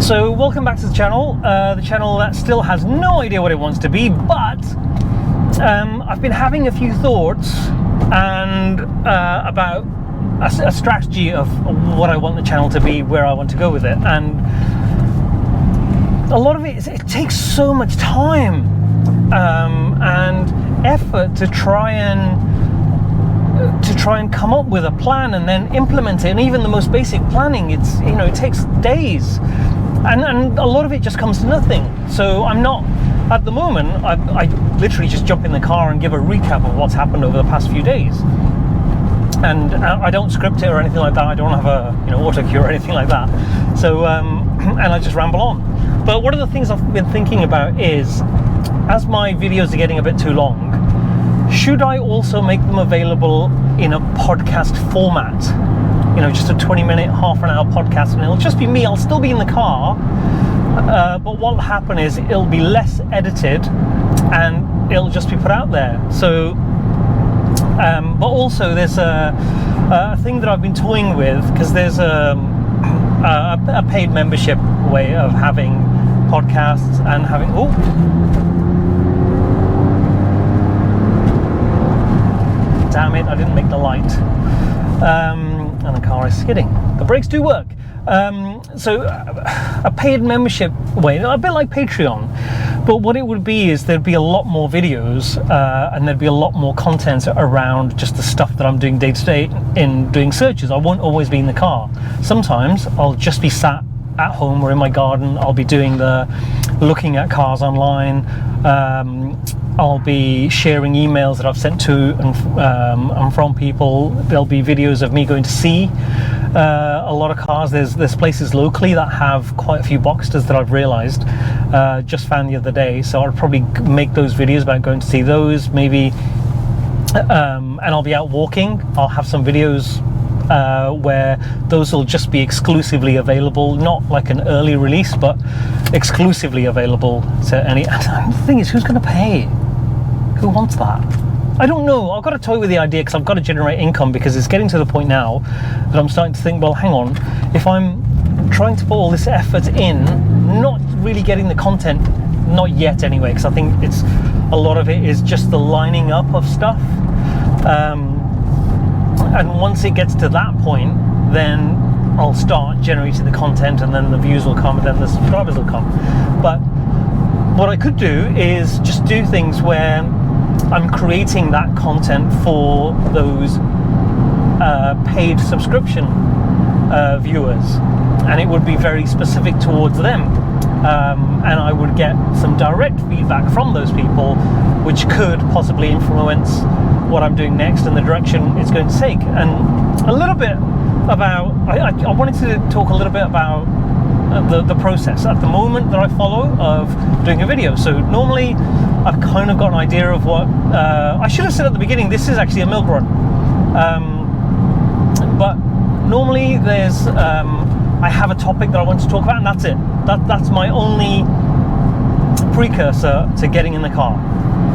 So welcome back to the channel that still has no idea what it wants to be, but I've been having a few thoughts and about a strategy of what I want the channel to be, where I want to go with it, and a lot of it takes so much time and effort to try and come up with a plan and then implement it. And even the most basic planning, it takes days, and a lot of it just comes to nothing. So I'm not, at the moment, I literally just jump in the car and give a recap of what's happened over the past few days, and I don't script it or anything like that. I don't have a auto cue or anything like that. So and I just ramble on. But one of the things I've been thinking about is, as my videos are getting a bit too long, should I also make them available in a podcast format? Just a 20-minute, half an hour podcast, and it'll just be me. I'll still be in the car, but what'll happen is it'll be less edited and it'll just be put out there. So, but also there's a thing that I've been toying with, because there's a paid membership way of having podcasts and having, damn it, I didn't make the light. And the car is skidding. The brakes do work. So a paid membership way, a bit like Patreon, but what it would be is there'd be a lot more videos and there'd be a lot more content around just the stuff that I'm doing day to day in doing searches. I won't always be in the car. Sometimes I'll just be sat at home or in my garden. I'll be doing looking at cars online. I'll be sharing emails that I've sent to and from people. There'll be videos of me going to see a lot of cars. There's places locally that have quite a few Boxsters that I've realized, just found the other day. So I'll probably make those videos about going to see those, maybe, and I'll be out walking. I'll have some videos where those will just be exclusively available, not like an early release, but exclusively available to any. And the thing is, who's going to pay? Who wants that? I don't know. I've got to toy with the idea, because I've got to generate income, because it's getting to the point now that I'm starting to think, well, hang on, if I'm trying to put all this effort in, not really getting the content, not yet anyway, because I think a lot of it is just the lining up of stuff. And once it gets to that point, then I'll start generating the content, and then the views will come, and then the subscribers will come. But what I could do is just do things where I'm creating that content for those paid subscription viewers, and it would be very specific towards them, and I would get some direct feedback from those people, which could possibly influence what I'm doing next and the direction it's going to take. And a little bit about, I wanted to talk a little bit about the process at the moment that I follow of doing a video. So normally I've kind of got an idea of what, I should have said at the beginning, this is actually a milk run. But normally there's, I have a topic that I want to talk about, and that's it. That's my only precursor to getting in the car.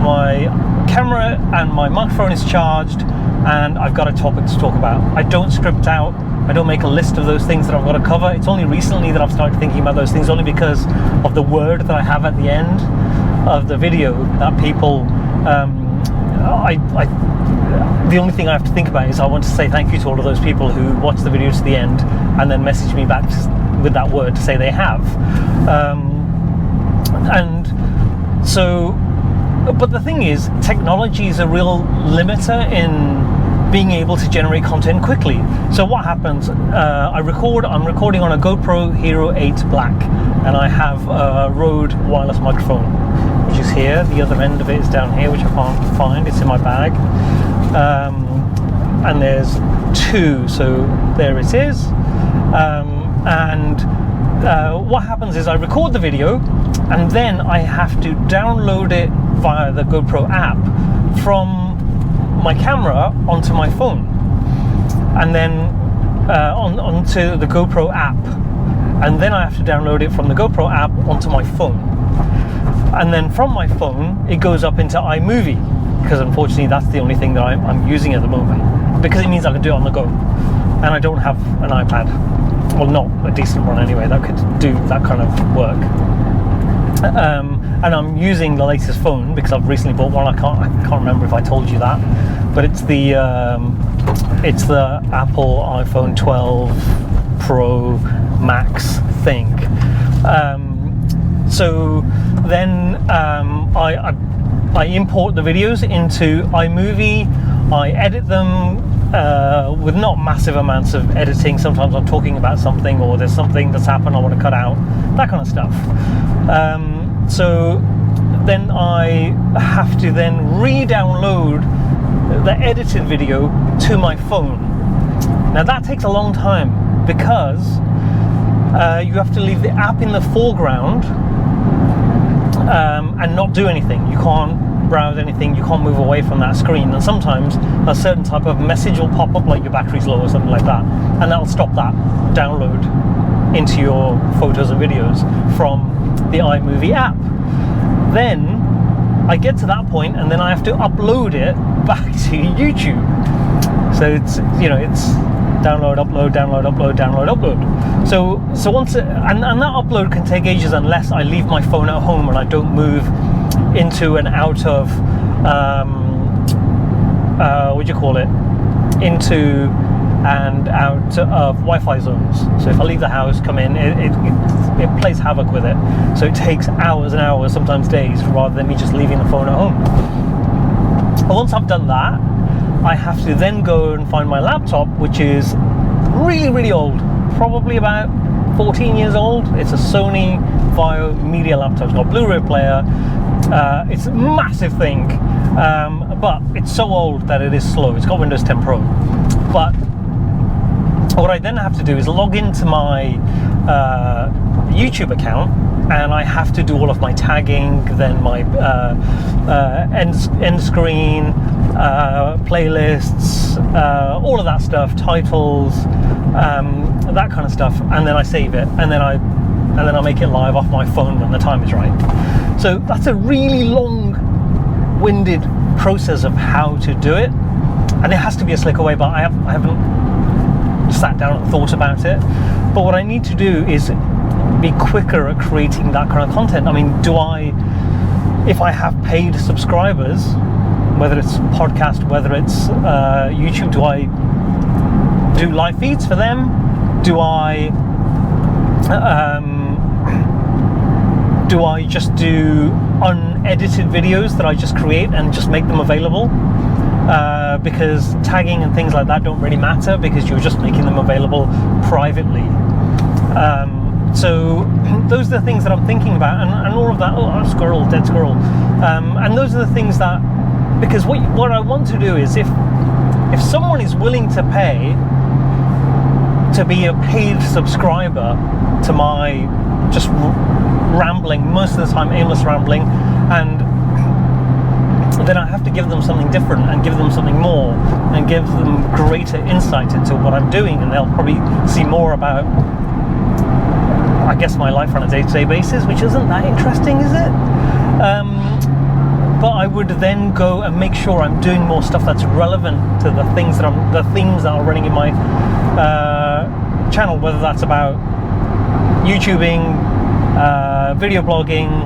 My camera and my microphone is charged, and I've got a topic to talk about. I don't script out. I don't make a list of those things that I've got to cover. It's only recently that I've started thinking about those things, only because of the word that I have at the end of the video that people, the only thing I have to think about is I want to say thank you to all of those people who watch the video to the end and then message me back with that word to say they have. And so, but the thing is, technology is a real limiter in being able to generate content quickly. So what happens, I'm recording on a GoPro Hero 8 Black, and I have a Rode wireless microphone, which is here. The other end of it is down here, which I can't find. It's in my bag. And there's two, so there it is. What happens is I record the video, and then I have to download it via the GoPro app from my camera onto my phone, and then onto the GoPro app, and then I have to download it from the GoPro app onto my phone, and then from my phone it goes up into iMovie, because unfortunately that's the only thing that I'm using at the moment, because it means I can do it on the go, and I don't have an iPad. well, not a decent one anyway, that could do that kind of work. And I'm using the latest phone because I've recently bought one. I can't remember if I told you that, but it's the Apple iPhone 12 Pro Max thing. So then I import the videos into iMovie. I edit them with not massive amounts of editing. Sometimes I'm talking about something, or there's something that's happened I want to cut out, that kind of stuff. So then I have to then re-download the edited video to my phone. Now that takes a long time because you have to leave the app in the foreground and not do anything. You can't browse anything, you can't move away from that screen, and sometimes a certain type of message will pop up, like your battery's low or something like that, and that'll stop that download into your photos and videos from the iMovie app. Then I get to that point, and then I have to upload it back to YouTube. So it's download, upload, download, upload, download, upload. So once and that upload can take ages unless I leave my phone at home and I don't move into and out of into and out of Wi-Fi zones. So if I leave the house, come in, it plays havoc with it. So it takes hours and hours, sometimes days, rather than me just leaving the phone at home. But once I've done that, I have to then go and find my laptop, which is really, really old, probably about 14 years old. It's a Sony Vaio media laptop. It's got a Blu-ray player. It's a massive thing, but it's so old that it is slow. It's got Windows 10 Pro. But what I then have to do is log into my YouTube account, and I have to do all of my tagging, then my end screen, playlists, all of that stuff, titles, that kind of stuff, and then I save it, and then I make it live off my phone when the time is right. So that's a really long-winded process of how to do it, and it has to be a slicker way, but I haven't sat down and thought about it. But what I need to do is be quicker at creating that kind of content. I mean, if I have paid subscribers, whether it's podcast, whether it's YouTube, do I do live feeds for them? Do I just do unedited videos that I just create and just make them available? Because tagging and things like that don't really matter, because you're just making them available privately. So those are the things that I'm thinking about, and all of that. Oh, squirrel, dead squirrel. And those are the things that, because what I want to do is, if someone is willing to pay to be a paid subscriber to my just rambling, most of the time aimless rambling, and then I have to give them something different and give them something more and give them greater insight into what I'm doing, and they'll probably see more about, I guess, my life on a day-to-day basis, which isn't that interesting, is it? But I would then go and make sure I'm doing more stuff that's relevant to the themes that are running in my channel, whether that's about YouTubing, video blogging,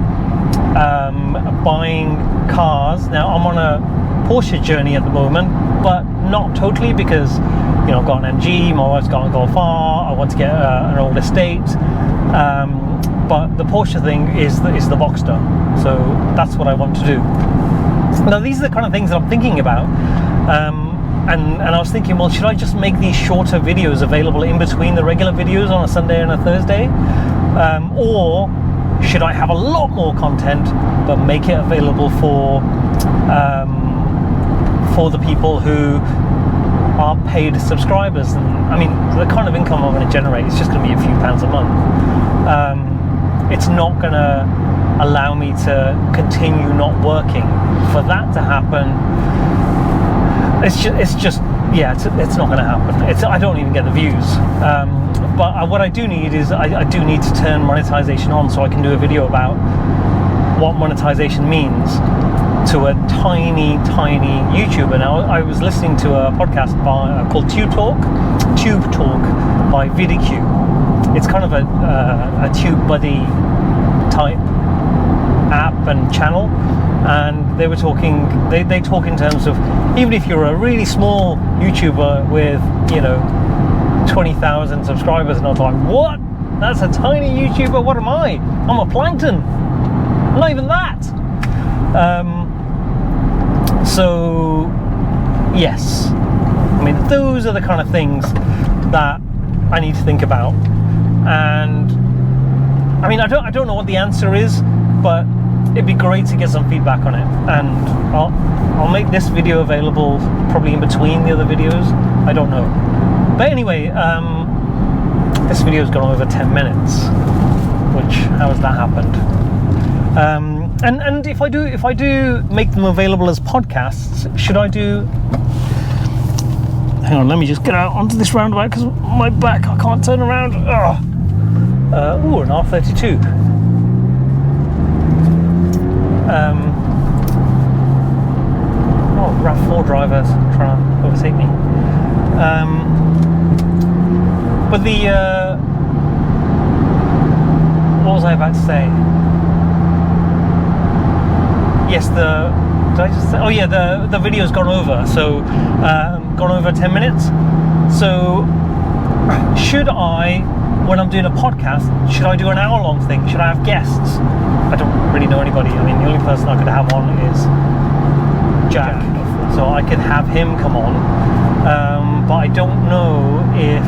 buying cars. Now I'm on a Porsche journey at the moment, but not totally, because I've got an MG, my wife's got a Golf R, I want to get an old estate, but the Porsche thing is the Boxster, so that's what I want to do. Now these are the kind of things that I'm thinking about, and I was thinking, well, should I just make these shorter videos available in between the regular videos on a Sunday and a Thursday, or should I have a lot more content but make it available for the people who are paid subscribers? And I mean, the kind of income I'm going to generate is just going to be a few pounds a month. It's not going to allow me to continue not working. For that to happen, it's not going to happen. I don't even get the views. But what I do need is I do need to turn monetization on, so I can do a video about what monetization means to a tiny YouTuber. Now, I was listening to a podcast called Tube Talk by VidQ, it's kind of a tube buddy type app and channel, and they were talking. They talk in terms of, even if you're a really small YouTuber with 20,000 subscribers, and I was like, what? That's a tiny YouTuber. What am I? I'm a plankton. Not even that. So yes, I mean, those are the kind of things that I need to think about. And I mean, I don't know what the answer is, but it'd be great to get some feedback on it. And I'll make this video available probably in between the other videos. I don't know. But anyway, this video's gone over 10 minutes, which, how has that happened? And if I do make them available as podcasts, should I do? Hang on, let me just get out onto this roundabout because my back, I can't turn around. Ooh, an R32. RAV4 drivers trying to overtake me. But what was I about to say? Yes, did I just say? Oh yeah, the video's gone over, so gone over 10 minutes. So should I, when I'm doing a podcast, should I do an hour-long thing? Should I have guests? I don't really know anybody. I mean, the only person I could have on is Jack, so I could have him come on. But I don't know if,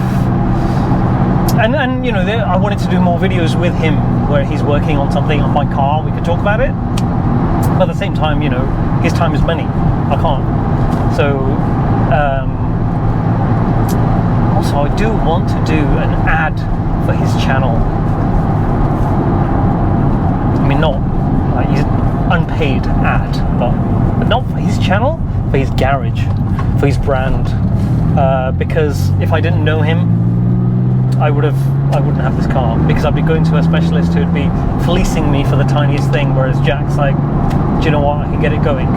and I wanted to do more videos with him where he's working on something on my car. We could talk about it. But at the same time, his time is money. I can't. So also, I do want to do an ad for his channel. I mean, not like he's unpaid ad, but not for his channel, for his garage, for his brand. Because if I didn't know him, I wouldn't have this car, because I'd be going to a specialist who'd be fleecing me for the tiniest thing, whereas Jack's like, do you know what, I can get it going.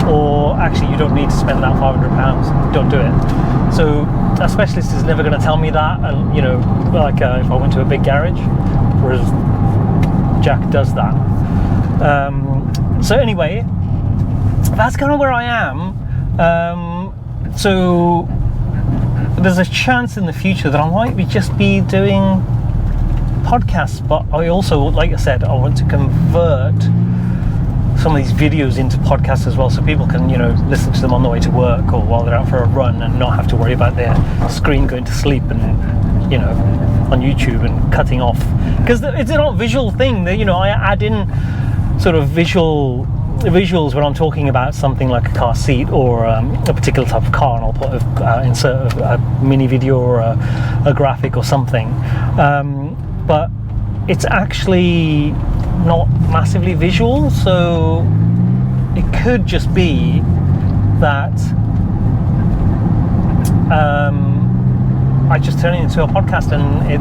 Or actually, you don't need to spend that £500, don't do it. So a specialist is never going to tell me that, and if I went to a big garage, whereas Jack does that. So anyway, that's kind of where I am. So there's a chance in the future that I might just be doing podcasts, but I also, like I said, I want to convert some of these videos into podcasts as well, so people can listen to them on the way to work or while they're out for a run, and not have to worry about their screen going to sleep and on YouTube and cutting off, because it's not a visual thing. That I add in sort of visuals when I'm talking about something like a car seat or a particular type of car, and I'll put insert a mini video or a graphic or something, but it's actually not massively visual. So it could just be that I just turn it into a podcast, and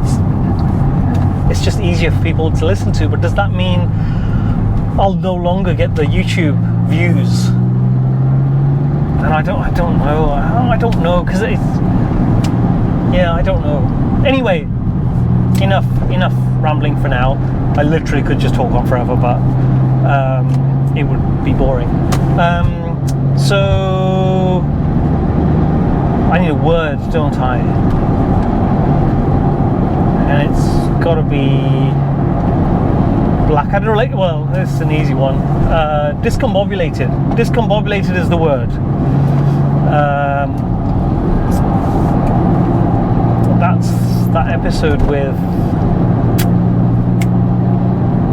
it's just easier for people to listen to. But does that mean I'll no longer get the YouTube views? And I don't know, because I don't know. Anyway, enough rambling for now. I literally could just talk on forever, but it would be boring. So I need a word, don't I? And it's got to be Blackadder. Well, this is an easy one. Discombobulated. Discombobulated is the word. That's that episode with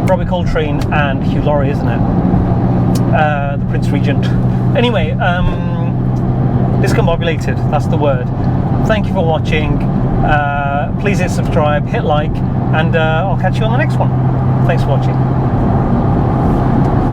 Robbie Coltrane and Hugh Laurie, isn't it? The Prince Regent. Anyway, discombobulated, that's the word. Thank you for watching. Please hit subscribe, hit like, and I'll catch you on the next one. Thanks for watching.